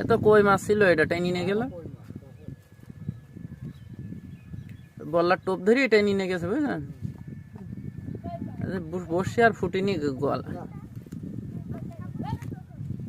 এত কই মাছ ছিল, এটা টেনে নিয়ে গেল, বললার টোপ ধরে টেনে নিয়ে গেছে বুঝলেন, বসে আর ফুটিনি গলা।